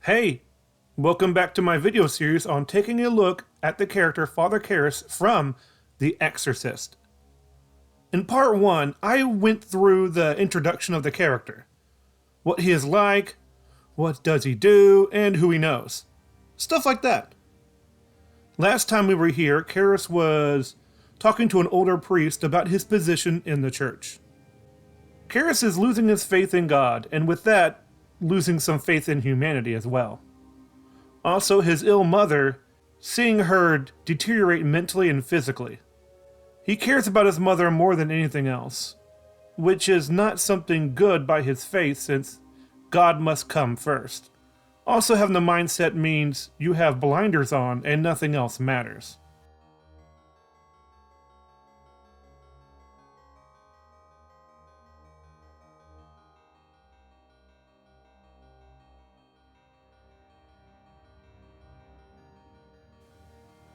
Hey, welcome back to my video series on taking a look at the character Father Karras from The Exorcist. In part 1, I went through the introduction of the character. What he is like, what does he do, and who he knows. Stuff like that. Last time we were here, Karras was talking to an older priest about his position in the church. Karras is losing his faith in God, and with that, losing some faith in humanity as well. Also, his ill mother, seeing her deteriorate mentally and physically. He cares about his mother more than anything else, which is not something good by his faith since God must come first. Also, having the mindset means you have blinders on and nothing else matters.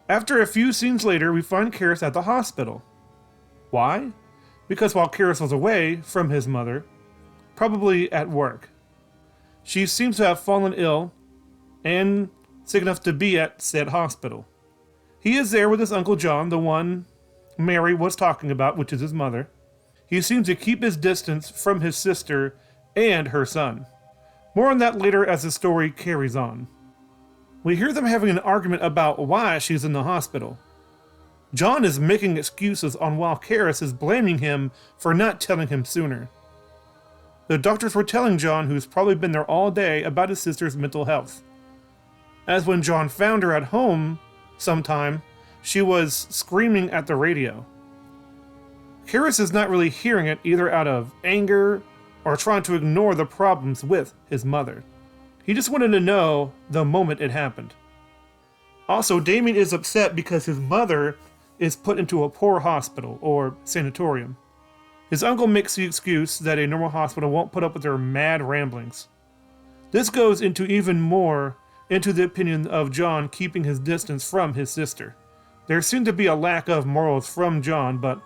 After a few scenes later, we find Karras at the hospital. Why? Because while Karras was away from his mother, probably at work, she seems to have fallen ill and sick enough to be at said hospital. He is there with his Uncle John, the one Mary was talking about, which is his mother. He seems to keep his distance from his sister and her son. More on that later as the story carries on. We hear them having an argument about why she's in the hospital. John is making excuses on while Karras is blaming him for not telling him sooner. The doctors were telling John, who's probably been there all day, about his sister's mental health. As when John found her at home sometime, she was screaming at the radio. Karras is not really hearing it either out of anger or trying to ignore the problems with his mother. He just wanted to know the moment it happened. Also, Damien is upset because his mother is put into a poor hospital, or sanatorium. His uncle makes the excuse that a normal hospital won't put up with their mad ramblings. This goes into even more into the opinion of John keeping his distance from his sister. There seemed to be a lack of morals from John, but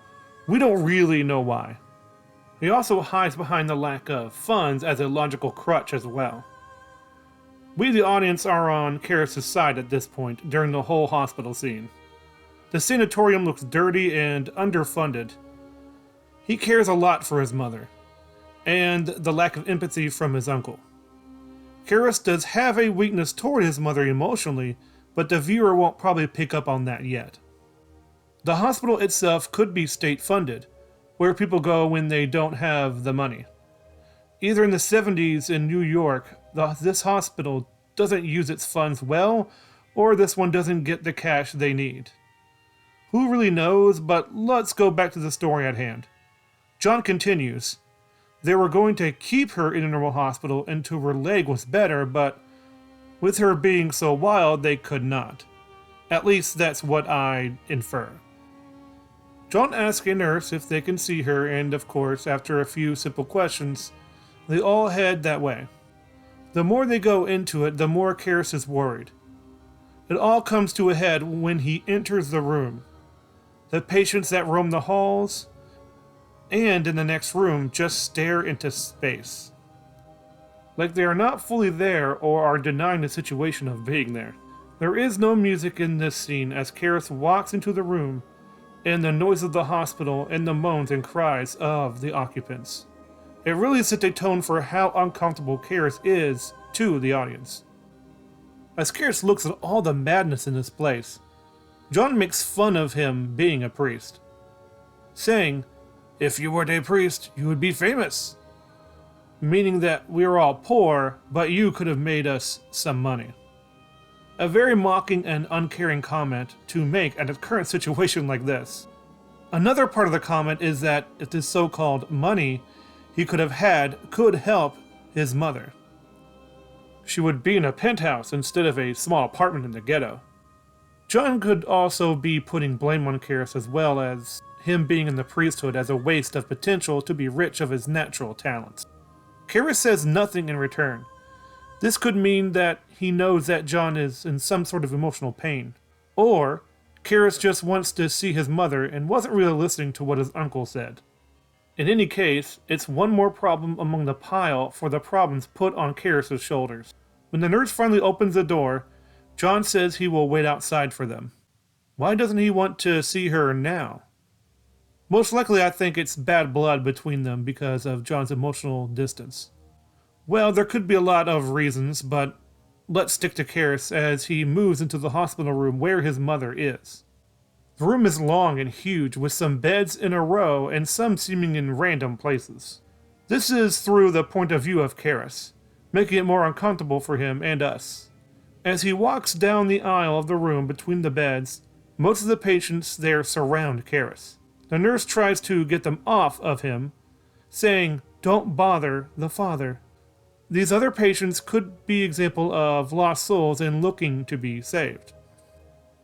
we don't really know why. He also hides behind the lack of funds as a logical crutch as well. We, the audience, are on Karras' side at this point during the whole hospital scene. The sanatorium looks dirty and underfunded. He cares a lot for his mother, and the lack of empathy from his uncle. Karras does have a weakness toward his mother emotionally, but the viewer won't probably pick up on that yet. The hospital itself could be state-funded, where people go when they don't have the money. Either in the 70s in New York, this hospital doesn't use its funds well, or this one doesn't get the cash they need. Who really knows, but let's go back to the story at hand. John continues. They were going to keep her in a normal hospital until her leg was better, but with her being so wild, they could not. At least that's what I infer. John asks a nurse if they can see her, and of course, after a few simple questions, they all head that way. The more they go into it, the more Karras is worried. It all comes to a head when he enters the room. The patients that roam the halls and in the next room just stare into space. Like they are not fully there or are denying the situation of being there. There is no music in this scene as Karras walks into the room and the noise of the hospital and the moans and cries of the occupants. It really sets a tone for how uncomfortable Karras is to the audience. As Karras looks at all the madness in this place, John makes fun of him being a priest, saying, "If you weren't a priest, you would be famous." Meaning that we are all poor, but you could have made us some money. A very mocking and uncaring comment to make at a current situation like this. Another part of the comment is that if this so-called money he could have had could help his mother, she would be in a penthouse instead of a small apartment in the ghetto. John could also be putting blame on Karras as well as him being in the priesthood as a waste of potential to be rich of his natural talents. Karras says nothing in return. This could mean that he knows that John is in some sort of emotional pain, or Karras just wants to see his mother and wasn't really listening to what his uncle said. In any case, it's one more problem among the pile for the problems put on Karras' shoulders. When the nurse finally opens the door, John says he will wait outside for them. Why doesn't he want to see her now? Most likely I think it's bad blood between them because of John's emotional distance. Well, there could be a lot of reasons, but let's stick to Karras as he moves into the hospital room where his mother is. The room is long and huge, with some beds in a row and some seeming in random places. This is through the point of view of Karras, making it more uncomfortable for him and us. As he walks down the aisle of the room between the beds, most of the patients there surround Karras. The nurse tries to get them off of him, saying, "Don't bother the father." These other patients could be example of lost souls and looking to be saved.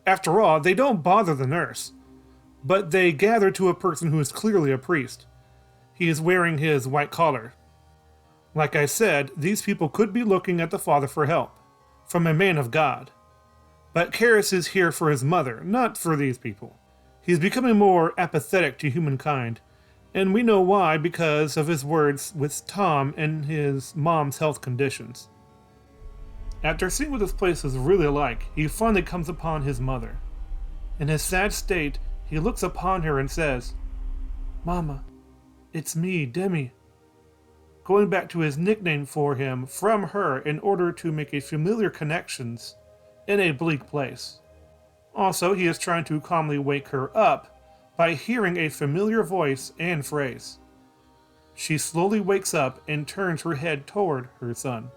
After all, they don't bother the nurse, but they gather to a person who is clearly a priest. He is wearing his white collar. Like I said, these people could be looking at the father for help, from a man of God. But Karras is here for his mother, not for these people. He's becoming more apathetic to humankind, and we know why because of his words with Tom and his mom's health conditions. After seeing what this place is really like, he finally comes upon his mother. In his sad state, he looks upon her and says, "Mama, it's me, Demi," going back to his nickname for him from her in order to make a familiar connections in a bleak place. Also, he is trying to calmly wake her up by hearing a familiar voice and phrase. She slowly wakes up and turns her head toward her son.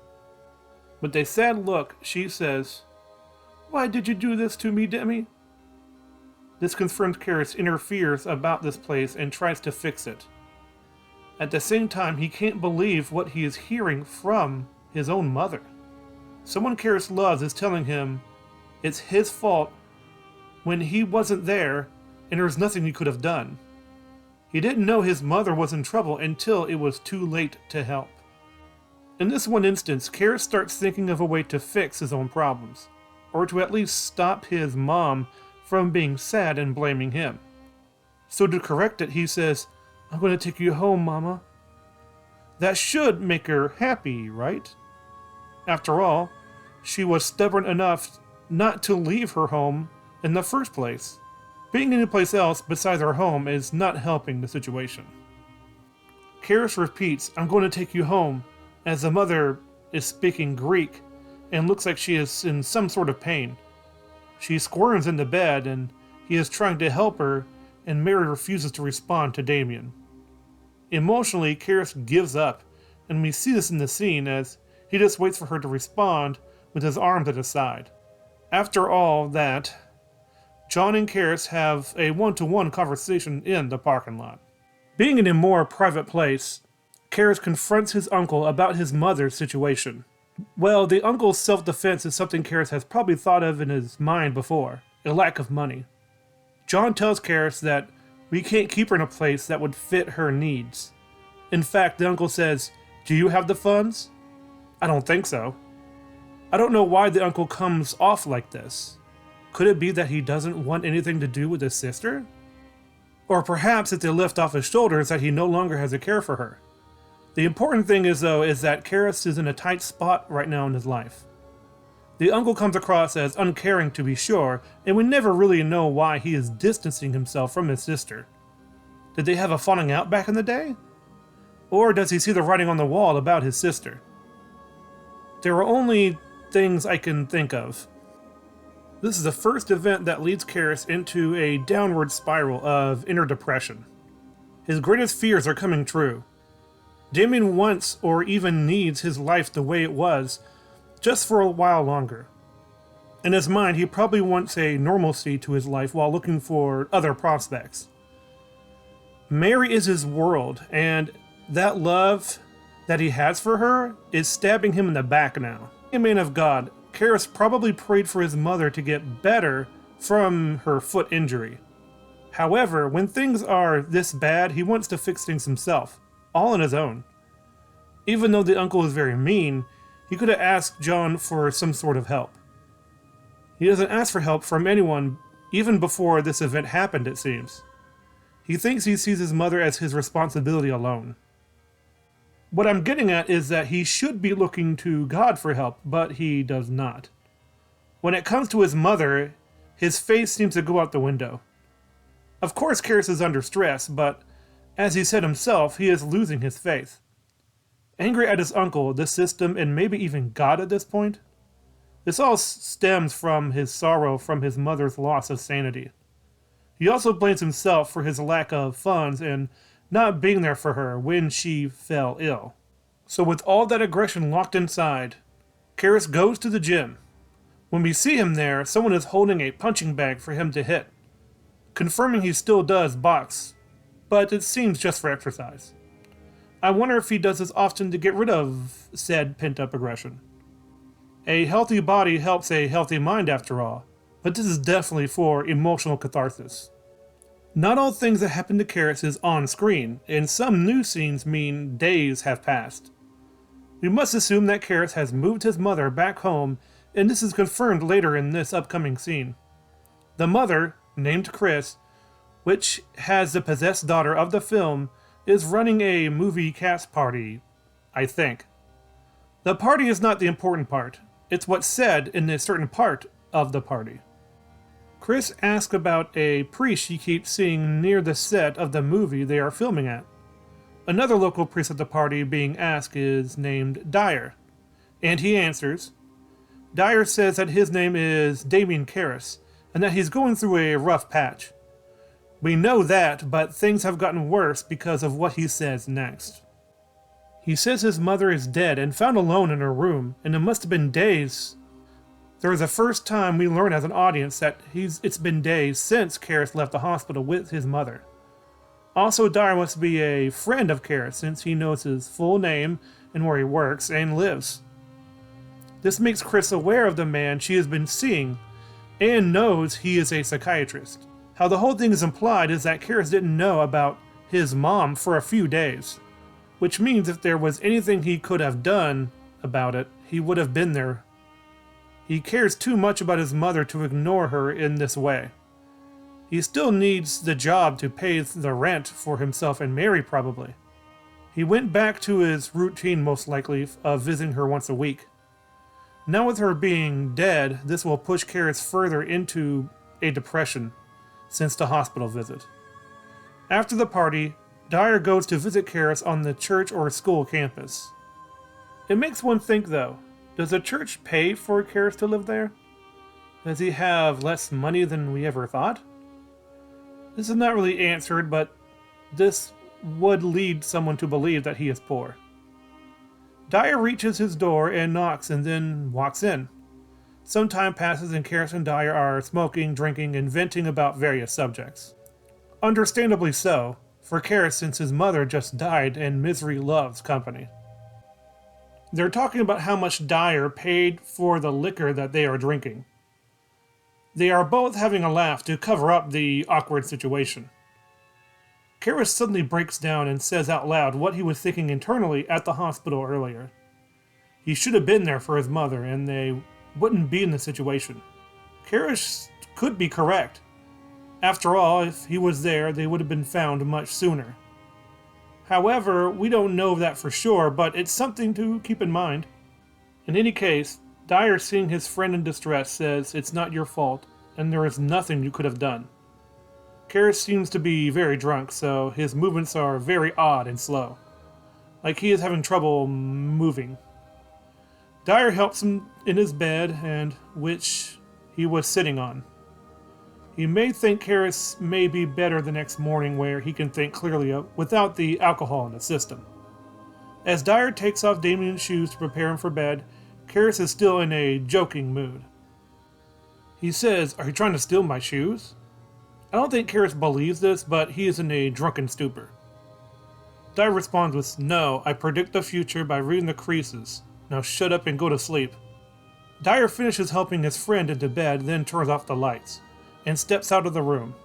With a sad look, she says, "Why did you do this to me, Demi?" This confirms Karras interferes about this place and tries to fix it. At the same time, he can't believe what he is hearing from his own mother. Someone Karras loves is telling him it's his fault when he wasn't there and there's nothing he could have done. He didn't know his mother was in trouble until it was too late to help. In this one instance, Karras starts thinking of a way to fix his own problems, or to at least stop his mom from being sad and blaming him. So to correct it, he says, "I'm going to take you home, Mama." That should make her happy, right? After all, she was stubborn enough not to leave her home in the first place. Being anyplace else besides her home is not helping the situation. Karras repeats, "I'm going to take you home," as the mother is speaking Greek and looks like she is in some sort of pain. She squirms in the bed and he is trying to help her, and Mary refuses to respond to Damien. Emotionally, Karras gives up, and we see this in the scene as he just waits for her to respond with his arms at his side. After all that, John and Karras have a one-to-one conversation in the parking lot. Being in a more private place, Karras confronts his uncle about his mother's situation. Well, the uncle's self-defense is something Karras has probably thought of in his mind before, a lack of money. John tells Karras that we can't keep her in a place that would fit her needs. In fact, the uncle says, "Do you have the funds?" "I don't think so." I don't know why the uncle comes off like this. Could it be that he doesn't want anything to do with his sister? Or perhaps it's a lift off his shoulders that he no longer has a care for her. The important thing is that Karras is in a tight spot right now in his life. The uncle comes across as uncaring to be sure, and we never really know why he is distancing himself from his sister. Did they have a falling out back in the day? Or does he see the writing on the wall about his sister? There are only things I can think of. This is the first event that leads Karras into a downward spiral of inner depression. His greatest fears are coming true. Damien wants or even needs his life the way it was, just for a while longer. In his mind, he probably wants a normalcy to his life while looking for other prospects. Mary is his world, and that love that he has for her is stabbing him in the back now. A man of God, Karras probably prayed for his mother to get better from her foot injury. However, when things are this bad, he wants to fix things himself, all on his own. Even though the uncle is very mean, he could have asked John for some sort of help. He doesn't ask for help from anyone, even before this event happened, it seems. He thinks he sees his mother as his responsibility alone. What I'm getting at is that he should be looking to God for help, but he does not. When it comes to his mother, his faith seems to go out the window. Of course, Karras is under stress, but as he said himself, he is losing his faith. Angry at his uncle, the system, and maybe even God at this point? This all stems from his sorrow from his mother's loss of sanity. He also blames himself for his lack of funds and not being there for her when she fell ill. So with all that aggression locked inside, Karras goes to the gym. When we see him there, someone is holding a punching bag for him to hit, confirming he still does box, but it seems just for exercise. I wonder if he does this often to get rid of said pent-up aggression. A healthy body helps a healthy mind after all, but this is definitely for emotional catharsis. Not all things that happen to Karras is on screen, and some news scenes mean days have passed. We must assume that Karras has moved his mother back home, and this is confirmed later in this upcoming scene. The mother, named Chris, which has the possessed daughter of the film, is running a movie cast party, I think. The party is not the important part, it's what's said in a certain part of the party. Chris asks about a priest she keeps seeing near the set of the movie they are filming at. Another local priest at the party being asked is named Dyer, and he answers. Dyer says that his name is Damien Karras, and that he's going through a rough patch. We know that, but things have gotten worse because of what he says next. He says his mother is dead and found alone in her room, and it must have been days. There is the first time we learn as an audience that it's been days since Karras left the hospital with his mother. Also, Dyer must be a friend of Karras since he knows his full name and where he works and lives. This makes Chris aware of the man she has been seeing and knows he is a psychiatrist. How the whole thing is implied is that Karras didn't know about his mom for a few days, which means if there was anything he could have done about it, he would have been there. He cares too much about his mother to ignore her in this way. He still needs the job to pay the rent for himself and Mary, probably. He went back to his routine, most likely, of visiting her once a week. Now with her being dead, this will push Karras further into a depression since the hospital visit. After the party, Dyer goes to visit Karras on the church or school campus. It makes one think, though, does the church pay for Karras to live there? Does he have less money than we ever thought? This is not really answered, but this would lead someone to believe that he is poor. Dyer reaches his door and knocks and then walks in. Some time passes and Karras and Dyer are smoking, drinking, and venting about various subjects. Understandably so, for Karras since his mother just died and misery loves company. They're talking about how much Dyer paid for the liquor that they are drinking. They are both having a laugh to cover up the awkward situation. Karras suddenly breaks down and says out loud what he was thinking internally at the hospital earlier. He should have been there for his mother and they wouldn't be in the situation. Karras could be correct. After all, if he was there, they would have been found much sooner. However, we don't know that for sure, but it's something to keep in mind. In any case, Dyer, seeing his friend in distress, says it's not your fault, and there is nothing you could have done. Karras seems to be very drunk, so his movements are very odd and slow, like he is having trouble moving. Dyer helps him in his bed, and which he was sitting on. He may think Karras may be better the next morning where he can think clearly without the alcohol in the system. As Dyer takes off Damien's shoes to prepare him for bed, Karras is still in a joking mood. He says, "Are you trying to steal my shoes?" I don't think Karras believes this, but he is in a drunken stupor. Dyer responds with, "No, I predict the future by reading the creases. Now shut up and go to sleep." Dyer finishes helping his friend into bed, then turns off the lights, and steps out of the room.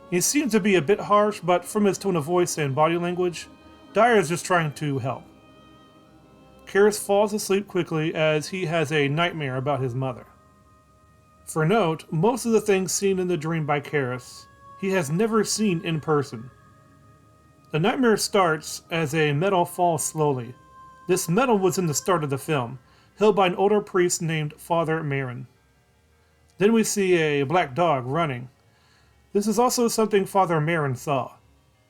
He seems to be a bit harsh, but from his tone of voice and body language, Dyer is just trying to help. Karras falls asleep quickly as he has a nightmare about his mother. For note, most of the things seen in the dream by Karras, he has never seen in person. The nightmare starts as a medal falls slowly. This medal was in the start of the film, held by an older priest named Father Marin. Then we see a black dog running. This is also something Father Marin saw.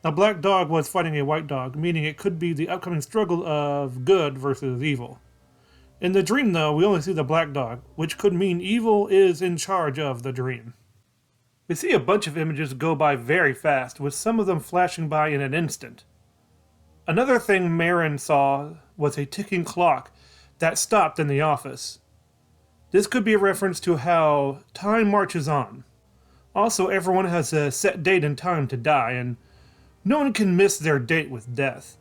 A black dog was fighting a white dog, meaning it could be the upcoming struggle of good versus evil. In the dream, though, we only see the black dog, which could mean evil is in charge of the dream. We see a bunch of images go by very fast, with some of them flashing by in an instant. Another thing Marin saw was a ticking clock that stopped in the office. This could be a reference to how time marches on. Also, everyone has a set date and time to die, and no one can miss their date with death.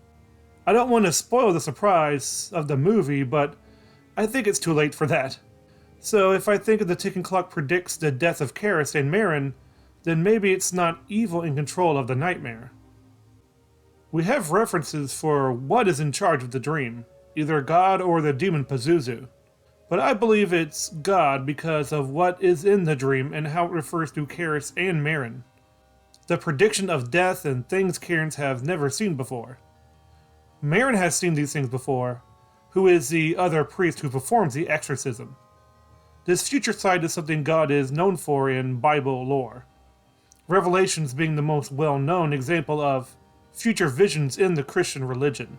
I don't want to spoil the surprise of the movie, but I think it's too late for that. So if I think the ticking clock predicts the death of Karras and Marin, then maybe it's not evil in control of the nightmare. We have references for what is in charge of the dream, either God or the demon Pazuzu. But I believe it's God because of what is in the dream and how it refers to Karras and Marin. The prediction of death and things Karras have never seen before. Marin has seen these things before, who is the other priest who performs the exorcism. This future side is something God is known for in Bible lore. Revelations being the most well-known example of future visions in the Christian religion.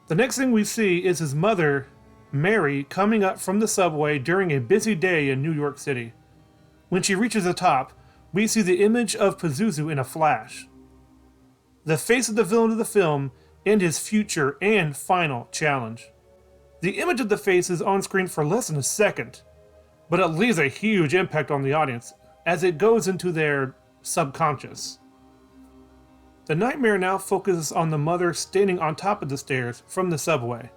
The next thing we see is his mother, Mary, coming up from the subway during a busy day in New York City. When she reaches the top, we see the image of Pazuzu in a flash. The face of the villain of the film and his future and final challenge. The image of the face is on screen for less than a second, but it leaves a huge impact on the audience as it goes into their subconscious. The nightmare now focuses on the mother standing on top of the stairs from the subway.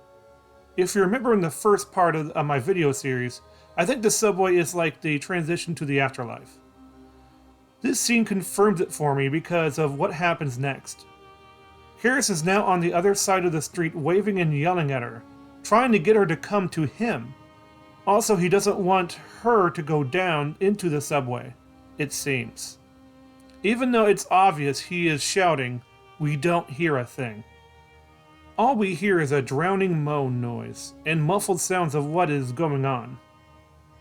If you remember in the first part of my video series, I think the subway is like the transition to the afterlife. This scene confirms it for me because of what happens next. Karras is now on the other side of the street waving and yelling at her, trying to get her to come to him. Also, he doesn't want her to go down into the subway, it seems. Even though it's obvious he is shouting, we don't hear a thing. All we hear is a drowning moan noise and muffled sounds of what is going on.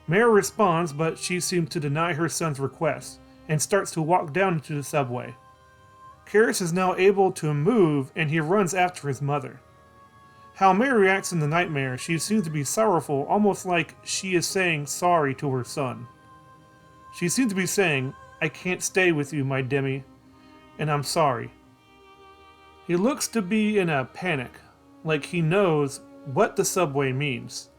Mary responds, but she seems to deny her son's request and starts to walk down into the subway. Karras is now able to move and he runs after his mother. How Mary reacts in the nightmare, she seems to be sorrowful, almost like she is saying sorry to her son. She seems to be saying, I can't stay with you, my Demi, and I'm sorry. He looks to be in a panic, like he knows what the subway means.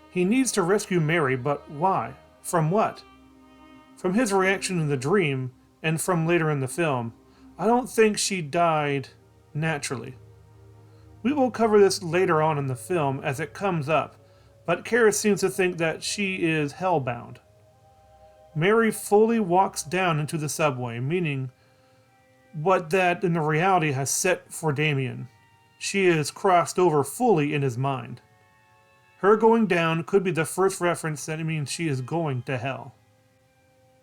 He needs to rescue Mary, but why? From what? From his reaction in the dream, and from later in the film, I don't think she died naturally. We will cover this later on in the film as it comes up, but Karras seems to think that she is hellbound. Mary fully walks down into the subway, meaning what that in the reality has set for Damien. She is crossed over fully in his mind. Her going down could be the first reference that it means she is going to hell.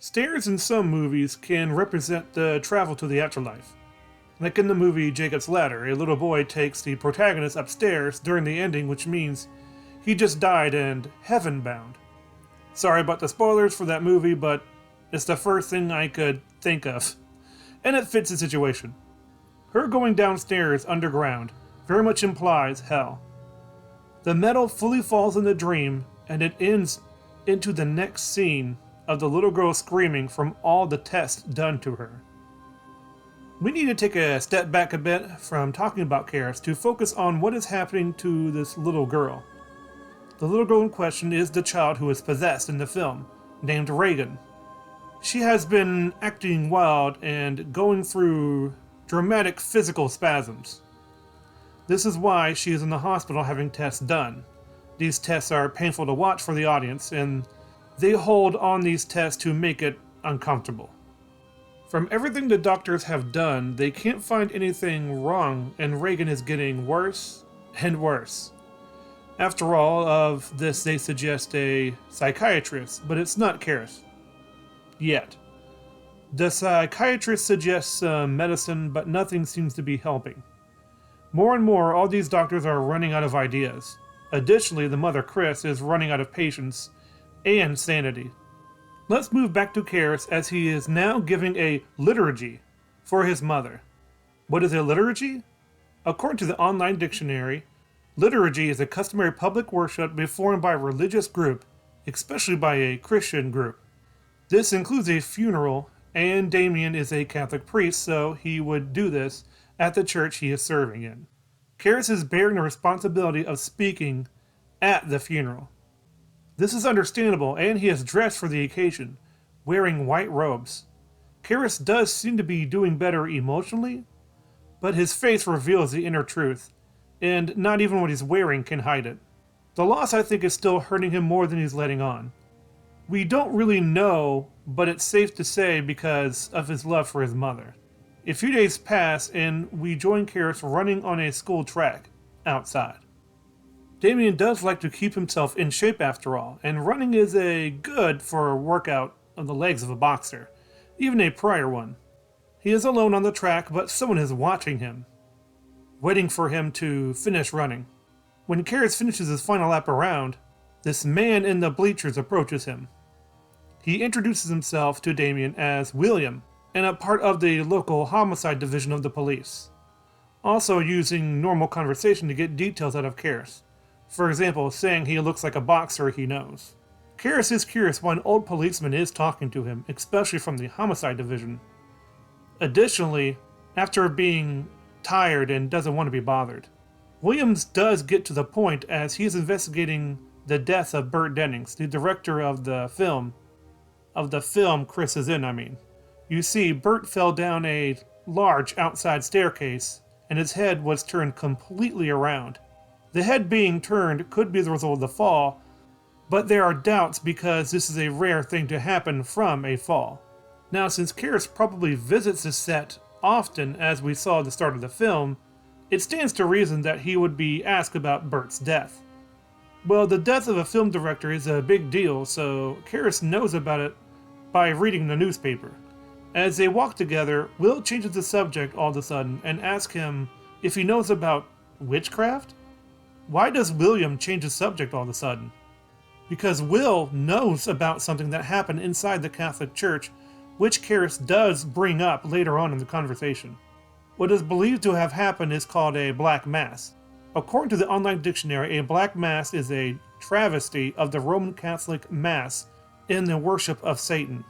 Stairs in some movies can represent the travel to the afterlife. Like in the movie Jacob's Ladder, a little boy takes the protagonist upstairs during the ending, which means he just died and heaven-bound. Sorry about the spoilers for that movie, but it's the first thing I could think of. And it fits the situation. Her going downstairs underground very much implies hell. The medal fully falls in the dream, and it ends into the next scene of the little girl screaming from all the tests done to her. We need to take a step back a bit from talking about Karras to focus on what is happening to this little girl. The little girl in question is the child who is possessed in the film, named Reagan. She has been acting wild and going through dramatic physical spasms. This is why she is in the hospital having tests done. These tests are painful to watch for the audience, and they hold on these tests to make it uncomfortable. From everything the doctors have done, they can't find anything wrong, and Reagan is getting worse and worse. After all of this, they suggest a psychiatrist, but it's not Karras. Yet. The psychiatrist suggests some medicine, but nothing seems to be helping. More and more, all these doctors are running out of ideas. Additionally, the mother, Chris, is running out of patience and sanity. Let's move back to Karras as he is now giving a liturgy for his mother. What is a liturgy? According to the online dictionary, liturgy is a customary public worship performed by a religious group, especially by a Christian group. This includes a funeral, and Damien is a Catholic priest, so he would do this at the church he is serving in. Karras is bearing the responsibility of speaking at the funeral. This is understandable, and he is dressed for the occasion, wearing white robes. Karras does seem to be doing better emotionally, but his face reveals the inner truth, and not even what he's wearing can hide it. The loss, I think, is still hurting him more than he's letting on. We don't really know, but it's safe to say because of his love for his mother. A few days pass, and we join Karras running on a school track outside. Damien does like to keep himself in shape after all, and running is good for a workout of the legs of a boxer, even a prior one. He is alone on the track, but someone is watching him, waiting for him to finish running. When Karras finishes his final lap around, this man in the bleachers approaches him. He introduces himself to Damien as William, and a part of the local homicide division of the police, also using normal conversation to get details out of Karras. For example, saying he looks like a boxer he knows. Karras is curious why an old policeman is talking to him, especially from the homicide division. Additionally, after being tired and doesn't want to be bothered, Williams does get to the point as he is investigating the death of Bert Dennings, the director of the film Chris is in, You see, Bert fell down a large outside staircase, and his head was turned completely around. The head being turned could be the result of the fall, but there are doubts because this is a rare thing to happen from a fall. Now, since Karras probably visits the set often, as we saw at the start of the film, it stands to reason that he would be asked about Bert's death. Well, the death of a film director is a big deal, so Karras knows about it by reading the newspaper. As they walk together, Will changes the subject all of a sudden and asks him if he knows about witchcraft? Why does William change the subject all of a sudden? Because Will knows about something that happened inside the Catholic Church, which Karras does bring up later on in the conversation. What is believed to have happened is called a Black Mass. According to the online dictionary, a Black Mass is a travesty of the Roman Catholic Mass in the worship of Satan.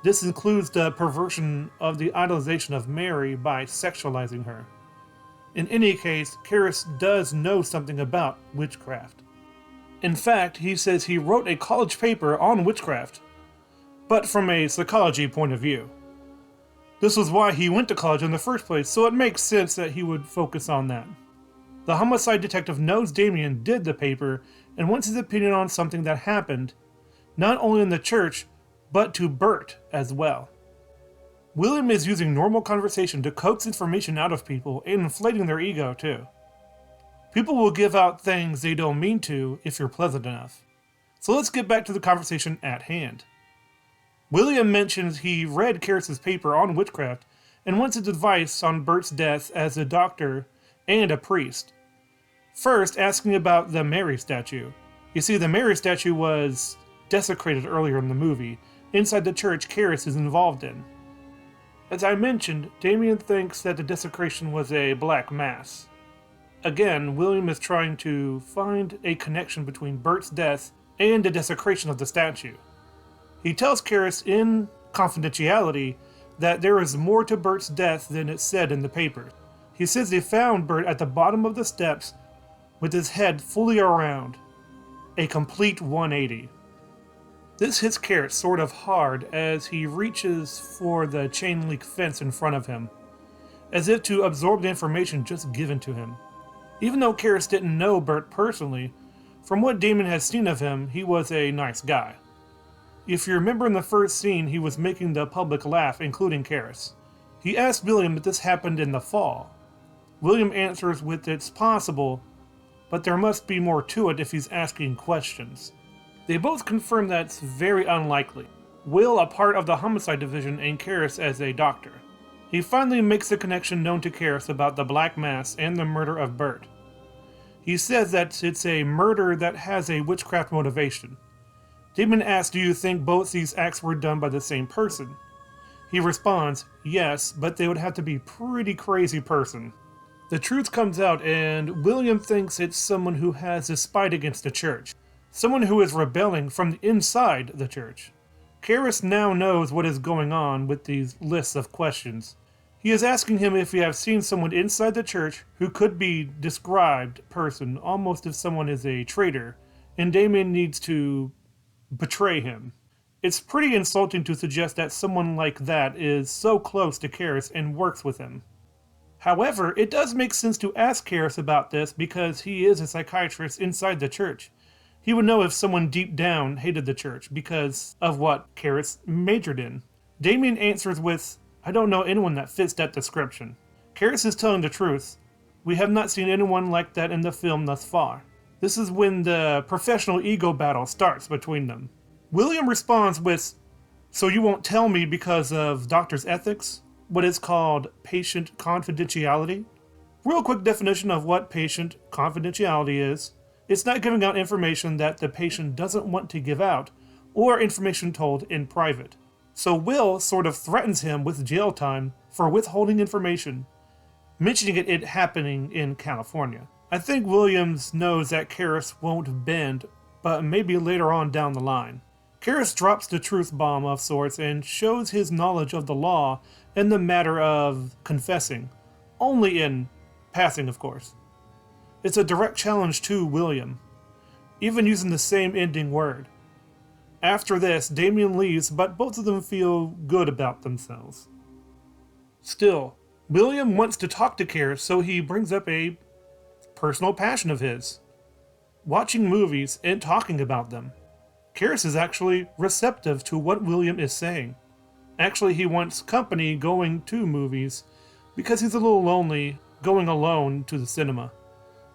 This includes the perversion of the idolization of Mary by sexualizing her. In any case, Karras does know something about witchcraft. In fact, he says he wrote a college paper on witchcraft, but from a psychology point of view. This was why he went to college in the first place, so it makes sense that he would focus on that. The homicide detective knows Damien did the paper and wants his opinion on something that happened, not only in the church, but to Bert as well. William is using normal conversation to coax information out of people and inflating their ego too. People will give out things they don't mean to if you're pleasant enough. So let's get back to the conversation at hand. William mentions he read Karras' paper on witchcraft and wants his advice on Bert's death as a doctor and a priest. First, asking about the Mary statue. You see, the Mary statue was desecrated earlier in the movie, inside the church Karras is involved in. As I mentioned, Damien thinks that the desecration was a Black Mass. Again, William is trying to find a connection between Bert's death and the desecration of the statue. He tells Karras in confidentiality that there is more to Bert's death than it said in the paper. He says they found Bert at the bottom of the steps with his head fully around, a complete 180. This hits Karras sort of hard as he reaches for the chain link fence in front of him, as if to absorb the information just given to him. Even though Karras didn't know Bert personally, from what Damien has seen of him, he was a nice guy. If you remember in the first scene, he was making the public laugh, including Karras. He asked William if this happened in the fall. William answers with it's possible, but there must be more to it if he's asking questions. They both confirm that's very unlikely. Will a part of the homicide division and Karras as a doctor. He finally makes the connection known to Karras about the Black Mass and the murder of Bert. He says that it's a murder that has a witchcraft motivation. Damien asks, do you think both these acts were done by the same person? He responds, yes, but they would have to be pretty crazy person. The truth comes out and William thinks it's someone who has a spite against the church. Someone who is rebelling from inside the church. Karras now knows what is going on with these lists of questions. He is asking him if he has seen someone inside the church who could be described person almost if someone is a traitor, and Damien needs to betray him. It's pretty insulting to suggest that someone like that is so close to Karras and works with him. However, it does make sense to ask Karras about this because he is a psychiatrist inside the church. He would know if someone deep down hated the church because of what Karras majored in. Damien answers with, I don't know anyone that fits that description. Karras is telling the truth. We have not seen anyone like that in the film thus far. This is when the professional ego battle starts between them. William responds with, so you won't tell me because of doctor's ethics? What is called patient confidentiality? Real quick definition of what patient confidentiality is. It's not giving out information that the patient doesn't want to give out, or information told in private. So Will sort of threatens him with jail time for withholding information, mentioning it happening in California. I think Williams knows that Karras won't bend, but maybe later on down the line. Karras drops the truth bomb of sorts and shows his knowledge of the law in the matter of confessing, only in passing of course. It's a direct challenge to William, even using the same ending word. After this, Damien leaves, but both of them feel good about themselves. Still, William wants to talk to Karras, so he brings up a personal passion of his. Watching movies and talking about them. Karras is actually receptive to what William is saying. Actually, he wants company going to movies because he's a little lonely going alone to the cinema.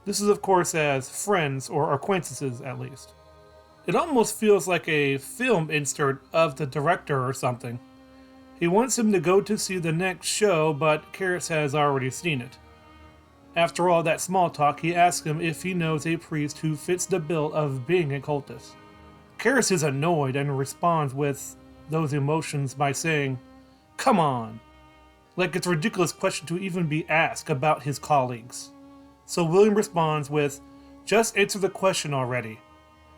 This is of course as friends or acquaintances at least. It almost feels like a film insert of the director or something. He wants him to go to see the next show, but Karras has already seen it. After all that small talk, he asks him if he knows a priest who fits the bill of being a cultist. Karras is annoyed and responds with those emotions by saying, "Come on!" Like it's a ridiculous question to even be asked about his colleagues. So William responds with, "Just answer the question already,"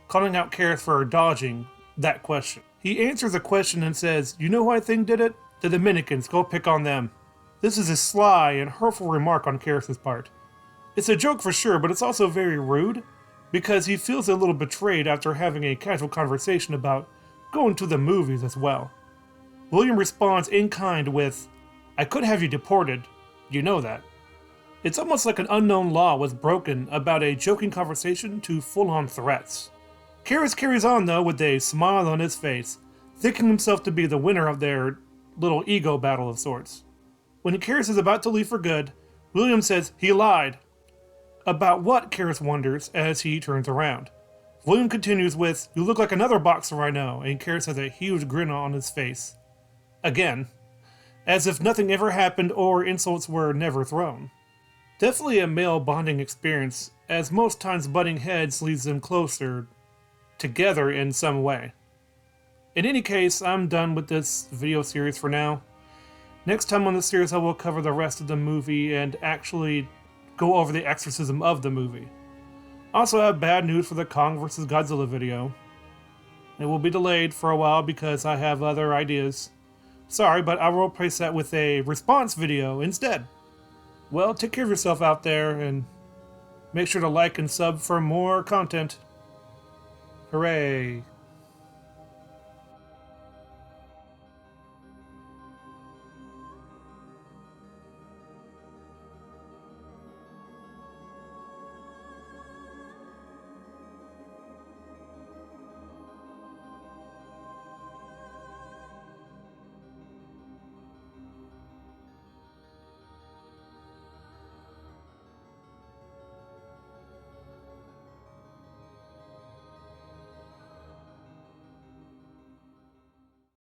calling out Karras for dodging that question. He answers the question and says, "You know who I think did it? The Dominicans, go pick on them." This is a sly and hurtful remark on Karras' part. It's a joke for sure, but it's also very rude, because he feels a little betrayed after having a casual conversation about going to the movies as well. William responds in kind with, "I could have you deported, you know that." It's almost like an unknown law was broken about a joking conversation to full-on threats. Karras carries on though with a smile on his face, thinking himself to be the winner of their little ego battle of sorts. When Karras is about to leave for good, William says he lied. About what, Karras wonders as he turns around. William continues with, "You look like another boxer I know," and Karras has a huge grin on his face. Again, as if nothing ever happened or insults were never thrown. Definitely a male bonding experience, as most times butting heads leads them closer together in some way. In any case, I'm done with this video series for now. Next time on the series I will cover the rest of the movie and actually go over the exorcism of the movie. Also I have bad news for the Kong vs. Godzilla video. It will be delayed for a while because I have other ideas. Sorry, but I will replace that with a response video instead. Well, take care of yourself out there, and make sure to like and sub for more content. Hooray!